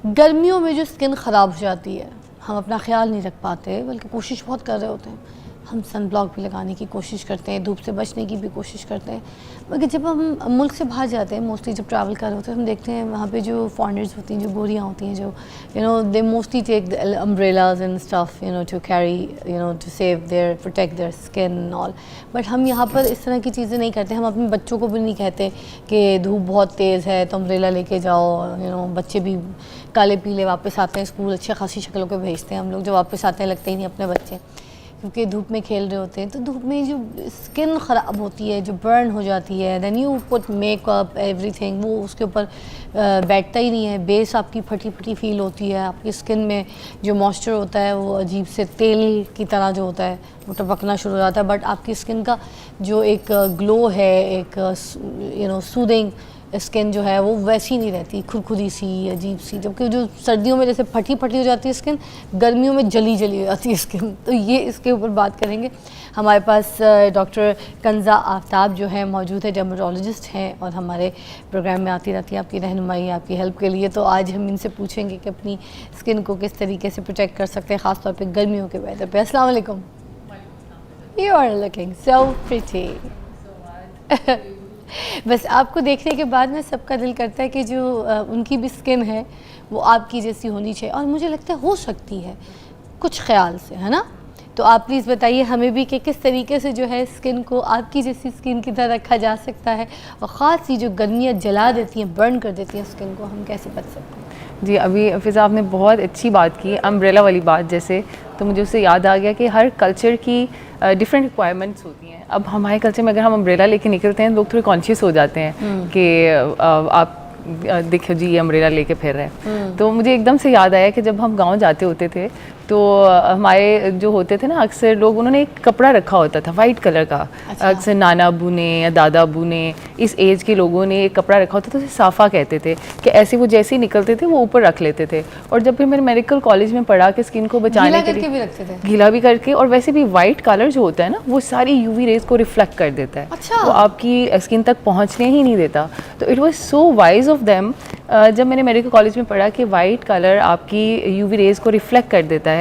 गर्मियों में जो स्किन ख़राब हो जाती है, हम अपना ख्याल नहीं रख पाते, बल्कि कोशिश बहुत कर रहे होते हैं। हम सन ब्लॉक भी लगाने की कोशिश करते हैं, धूप से बचने की भी कोशिश करते हैं, मगर जब हम मुल्क से बाहर जाते हैं, मोस्टली जब ट्रैवल कर रहे होते हैं, हम देखते हैं वहाँ पे जो फॉरेनर्स होती हैं, जो गोरियाँ होती हैं, जो they mostly take the umbrellas and stuff to carry to save their protect their skin all. बट हम यहाँ पर इस तरह की चीज़ें नहीं करते। हम अपने बच्चों को भी नहीं कहते कि धूप बहुत तेज़ है तो अम्ब्रेला लेके जाओ। बच्चे भी काले पीले वापस आते हैं स्कूल, अच्छे खासी शक्लों के भेजते हैं हम लोग, जो वापस आते हैं लगते ही नहीं अपने बच्चे, क्योंकि धूप में खेल रहे होते हैं। तो धूप में जो स्किन ख़राब होती है, जो बर्न हो जाती है, then you put makeup everything, वो उसके ऊपर बैठता ही नहीं है। बेस आपकी फटी फटी फील होती है, आपकी स्किन में जो मॉइस्चर होता है वो अजीब से तेल की तरह जो होता है वो टपकना शुरू हो जाता है। बट आपकी स्किन का जो एक ग्लो है, एक सूदिंग स्किन जो है वो वैसी नहीं रहती, खुरखुरी सी अजीब सी। जबकि जो सर्दियों में जैसे फटी फटी हो जाती है स्किन, गर्मियों में जली जली हो जाती है स्किन। तो ये इसके ऊपर बात करेंगे। हमारे पास डॉक्टर कंजा आफ्ताब जो है मौजूद है, डर्मेटोलॉजिस्ट हैं और हमारे प्रोग्राम में आती रहती है आपकी रहनुमाई, आपकी हेल्प के लिए। तो आज हम इनसे पूछेंगे कि अपनी स्किन को किस तरीके से प्रोटेक्ट कर सकते हैं, ख़ासतौर पर गर्मियों के वेदर पे। अस्सलाम वालेकुम। You are looking so pretty. बस आपको देखने के बाद ना सबका दिल करता है कि जो उनकी भी स्किन है वो आपकी जैसी होनी चाहिए, और मुझे लगता है हो सकती है कुछ ख्याल से, है ना? तो आप प्लीज़ बताइए हमें भी कि किस तरीके से जो है स्किन को आपकी जैसी स्किन की तरह रखा जा सकता है, और ख़ास सी जो गर्मियाँ जला देती हैं, बर्न कर देती हैं स्किन को, हम कैसे बच सकते हैं? जी, अभी फ़िज़ा आपने बहुत अच्छी बात की, अम्ब्रेला वाली बात जैसे, तो मुझे उससे याद आ गया कि हर कल्चर की डिफरेंट रिक्वायरमेंट्स होती हैं। अब हमारे कल्चर में अगर हम अम्ब्रेला लेके निकलते हैं, लोग थोड़े कॉन्शियस हो जाते हैं कि आप देखो जी ये अम्ब्रेला लेके फिर रहे हैं। तो मुझे एकदम से याद आया कि जब हम गांव जाते होते थे तो हमारे जो होते थे ना, अक्सर लोग, उन्होंने एक कपड़ा रखा होता था वाइट कलर का। अच्छा। अक्सर नाना अबू ने या दादा अबू ने, इस एज के लोगों ने एक कपड़ा रखा होता था, उसे साफ़ा कहते थे, कि ऐसे वो जैसे ही निकलते थे वो ऊपर रख लेते थे। और जब फिर मैंने मेडिकल कॉलेज में पढ़ा कि स्किन को बचाने के लिए भी रखते थे, गीला भी करके, और वैसे भी वाइट कलर जो होता है ना वो सारी यूवी रेज को रिफ्लेक्ट कर देता है। अच्छा। वो आपकी स्किन तक पहुँचने ही नहीं देता। तो it was so wise of them, जब मैंने मेडिकल कॉलेज में पढ़ा कि वाइट कलर आपकी यूवी रेज को रिफ्लेक्ट कर देता है,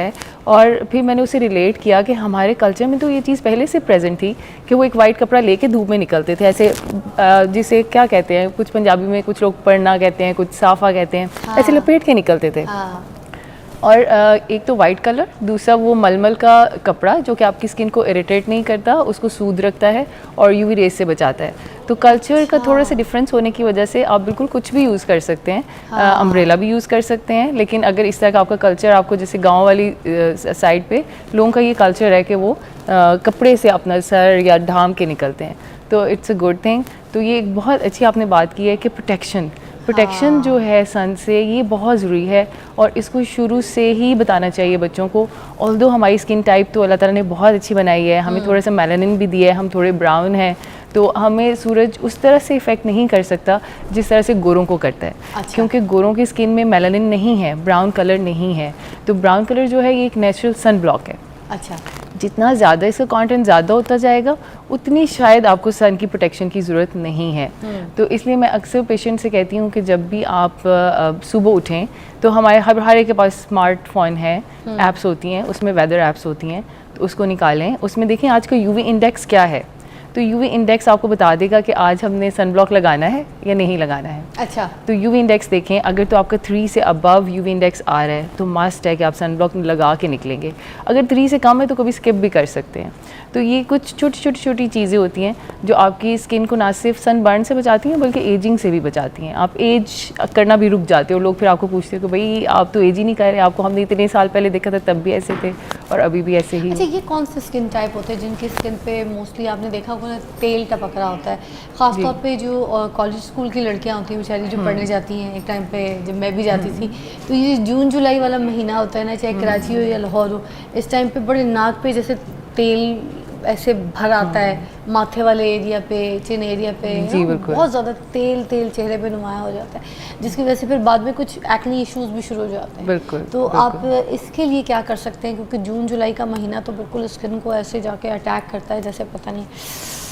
और फिर मैंने उसे रिलेट किया कि हमारे कल्चर में तो ये चीज़ पहले से प्रेजेंट थी कि वो एक वाइट कपड़ा लेके धूप में निकलते थे, ऐसे जिसे क्या कहते हैं, कुछ पंजाबी में कुछ लोग पढ़ना कहते हैं, कुछ साफ़ा कहते हैं। हाँ। ऐसे लपेट के निकलते थे। हाँ। और एक तो वाइट कलर, दूसरा वो मलमल का कपड़ा जो कि आपकी स्किन को इरिटेट नहीं करता, उसको सूद रखता है और यूवी रेज से बचाता है। तो कल्चर का थोड़ा सा डिफरेंस होने की वजह से आप बिल्कुल कुछ भी यूज़ कर सकते हैं। हाँ। अम्ब्रेला भी यूज़ कर सकते हैं, लेकिन अगर इस तरह का आपका कल्चर, आपको जैसे गांव वाली साइड पे लोगों का ये कल्चर है कि वो कपड़े से अपना सर या ढाम के निकलते हैं, तो इट्स अ गुड थिंग। तो ये एक बहुत अच्छी आपने बात की है कि प्रोटेक्शन हाँ। जो है सन से, ये बहुत ज़रूरी है, और इसको शुरू से ही बताना चाहिए बच्चों को। ऑल्दो हमारी स्किन टाइप तो अल्लाह ताला ने बहुत अच्छी बनाई है, हमें थोड़ा सा मेलानिन भी दिया है, हम थोड़े ब्राउन हैं, तो हमें सूरज उस तरह से इफ़ेक्ट नहीं कर सकता जिस तरह से गोरों को करता है। अच्छा। क्योंकि गोरों की स्किन में मेलानिन नहीं है, ब्राउन कलर नहीं है। तो ब्राउन कलर जो है ये एक नेचुरल सन ब्लॉक है। अच्छा। जितना ज़्यादा इसका कंटेंट ज़्यादा होता जाएगा, उतनी शायद आपको सन की प्रोटेक्शन की ज़रूरत नहीं है। तो इसलिए मैं अक्सर पेशेंट से कहती हूँ कि जब भी आप सुबह उठें तो हमारे हर एक के पास स्मार्टफोन है, ऐप्स होती हैं, उसमें वेदर ऐप्स होती हैं, तो उसको निकालें, उसमें देखें आज का यूवी इंडेक्स क्या है। तो यूवी इंडेक्स आपको बता देगा कि आज हमने सन ब्लॉक लगाना है या नहीं लगाना है। अच्छा। तो यूवी इंडेक्स देखें, अगर तो आपका 3 से अबव यूवी इंडेक्स आ रहा है तो मस्ट है कि आप सन ब्लॉक लगा के निकलेंगे। अगर 3 से कम है तो कभी स्किप भी कर सकते हैं। तो ये कुछ छोटी चीज़ें होती हैं जो आपकी स्किन को ना सिर्फ सन बर्न से बचाती हैं बल्कि एजिंग से भी बचाती हैं। आप एज करना भी रुक जाते हो, लोग फिर आपको पूछते हैं कि भाई आप तो एज ही नहीं कर रहे, आपको हमने इतने साल पहले देखा था तब भी ऐसे थे और अभी भी ऐसे ही। अच्छा, ये कौन से स्किन टाइप होते हैं जिनकी स्किन पे मोस्टली आपने देखा होगा ना तेल टपक रहा होता है? ख़ासतौर पे जो कॉलेज स्कूल की लड़कियाँ होती हैं बेचारी, जो पढ़ने जाती हैं, एक टाइम पे जब मैं भी जाती थी, तो ये जून जुलाई वाला महीना होता है ना, चाहे कराची हो या लाहौर हो, इस टाइम पे बड़े नाक पे जैसे तेल ऐसे भर आता है, माथे वाले एरिया पे, चिन एरिया पे, जी बिल्कुल, बहुत ज़्यादा तेल चेहरे पे नुमाया हो जाता है, जिसकी वजह से फिर बाद में कुछ एक्ने इश्यूज भी शुरू हो जाते हैं। बिल्कुल। तो आप इसके लिए क्या कर सकते हैं, क्योंकि जून जुलाई का महीना तो बिल्कुल स्किन को ऐसे जाके अटैक करता है जैसे पता नहीं।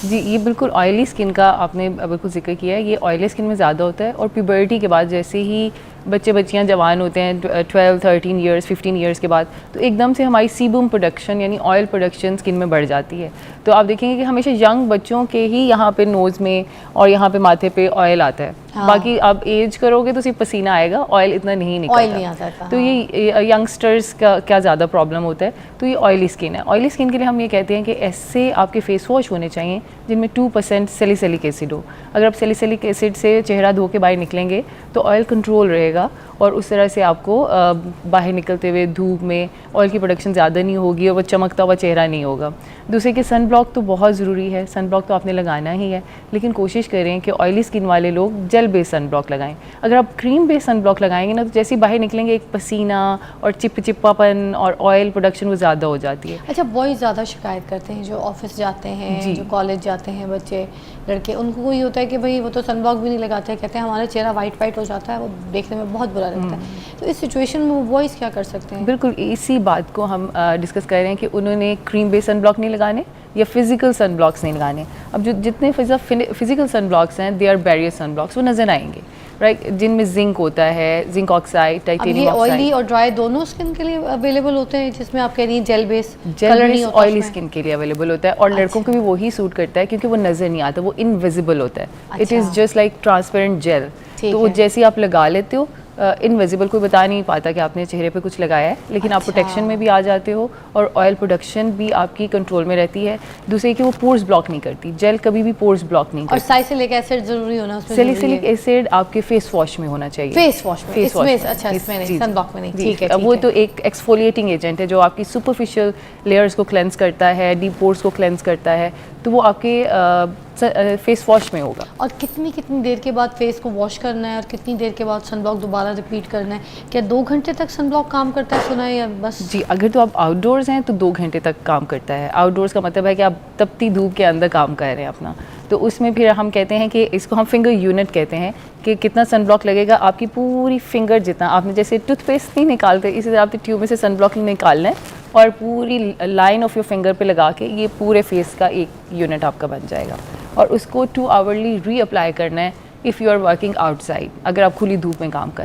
जी, ये बिल्कुल ऑयली स्किन का आपने बिल्कुल जिक्र किया है, ये ऑयली स्किन में ज़्यादा होता है, और प्यूबर्टी के बाद जैसे ही बच्चे बच्चियाँ जवान होते हैं 12 13 ईयर्स 15 ईयर्स के बाद, तो एकदम से हमारी सीबम प्रोडक्शन यानी ऑयल प्रोडक्शन स्किन में बढ़ जाती है। तो आप देखेंगे कि हमेशा यंग बच्चों के ही यहाँ पे नोज़ में और यहाँ पे माथे पे ऑयल आता है। हाँ। बाकी आप एज करोगे तो सिर्फ पसीना आएगा, ऑयल इतना नहीं निकलता। ऑयल नहीं आता था, तो ये यंगस्टर्स का क्या ज़्यादा प्रॉब्लम होता है, तो ये ऑयली स्किन है। ऑयली स्किन के लिए हम ये कहते हैं कि ऐसे आपके फेस वॉश होने चाहिए जिनमें 2% सैलिसिलिक एसिड हो। अगर आप सैलिसिलिक एसिड से चेहरा धो के बाहर निकलेंगे तो ऑयल कंट्रोल रहेगा और उस तरह से आपको बाहर निकलते हुए धूप में ऑयल की प्रोडक्शन ज़्यादा नहीं होगी और वो चमकता हुआ चेहरा नहीं होगा। दूसरे कि सन ब्लॉक तो बहुत ज़रूरी है, सन ब्लॉक तो आपने लगाना ही है, लेकिन कोशिश करें कि ऑयली स्किन वाले लोग जेल बेस्ड सन ब्लॉक लगाएं। अगर आप क्रीम बेस्ड सन ब्लॉक लगाएंगे ना, तो जैसे ही बाहर निकलेंगे एक पसीना और चिपचिपापन और ऑयल प्रोडक्शन वो ज़्यादा हो जाती है। अच्छा, बॉयज़ ज़्यादा शिकायत करते हैं जो ऑफिस जाते हैं, जो कॉलेज जाते हैं बच्चे लड़के, उनको ये होता है कि भाई वो तो सन ब्लॉक भी नहीं लगाते हैं, कहते हैं हमारा चेहरा वाइट हो जाता है, वो देखने में बहुत बुरा लगता है। तो इस सिचुएशन में वो बॉयज़ क्या कर सकते हैं? बिल्कुल इसी बात को हम डिस्कस कर रहे हैं कि उन्होंने क्रीम बेस्ड सन ब्लॉक नहीं लगाने या फिजिकल सन ब्लॉक्स नहीं लगाने। अब जो जितने फिजिकल सन ब्लॉक्स हैं they are barrier sun blocks, वो नज़र आएंगे, राइट, जिनमें जिंक होता है, zinc oxide, titanium oxide. Oily और ड्राई दोनों स्किन के लिए अवेलेबल होते हैं, जिसमें आप कह रही हैं जेल बेस ऑयली स्किन के लिए अवेलेबल होता है और लड़कों को भी वही सूट करता है क्योंकि वो नज़र नहीं आता, वो इनविजिबल होता है। It is just like transparent gel. तो वो जैसे आप लगा लेते हो इनविजिबल, कोई बता नहीं पाता कि आपने चेहरे पे कुछ लगाया है, लेकिन आप प्रोटेक्शन में भी आ जाते हो और ऑयल प्रोडक्शन भी आपकी कंट्रोल में रहती है। दूसरे कि वो पोर्स ब्लॉक नहीं करती, जेल कभी भी पोर्स ब्लॉक नहीं करती। और सैलिसिलिक एसिड जरूरी होना उसमें? सैलिसिलिक एसिड आपके फेस वॉश में होना चाहिए। फेस वॉश में? इसमें अच्छा, इसमें नहीं, सन ब्लॉक में नहीं। ठीक है, वो तो एक एक्सफोलिएटिंग एजेंट है जो आपकी सुपरफिशियल लेयर्स को क्लेंस करता है, डीप पोर्स को क्लेंस करता है, तो वो आपके फेस वॉश में होगा। और कितनी देर के बाद फेस को वॉश करना है और कितनी देर के बाद सन ब्लॉक दोबारा रिपीट करना है? क्या 2 घंटे तक सन ब्लॉक काम करता है, सुना है, या बस? जी, अगर तो आप आउटडोर्स हैं तो 2 घंटे तक काम करता है। आउटडोर्स का मतलब है कि आप तपती धूप के अंदर काम कर रहे हैं अपना, तो उसमें फिर हम कहते हैं कि इसको हम फिंगर यूनिट कहते हैं कि कितना सन ब्लॉक लगेगा आपकी पूरी फिंगर जितना। आपने जैसे टूथपेस्ट नहीं निकालते, इसी तरह आपने ट्यूब में से सन ब्लॉक निकालना है और पूरी लाइन ऑफ योर फिंगर पे लगा के ये पूरे फेस का एक यूनिट आपका बन जाएगा। और उसको 2 आवरली री अप्लाई करना है if you are working outside, अगर आप खुली धूप में काम कर रहे हैं।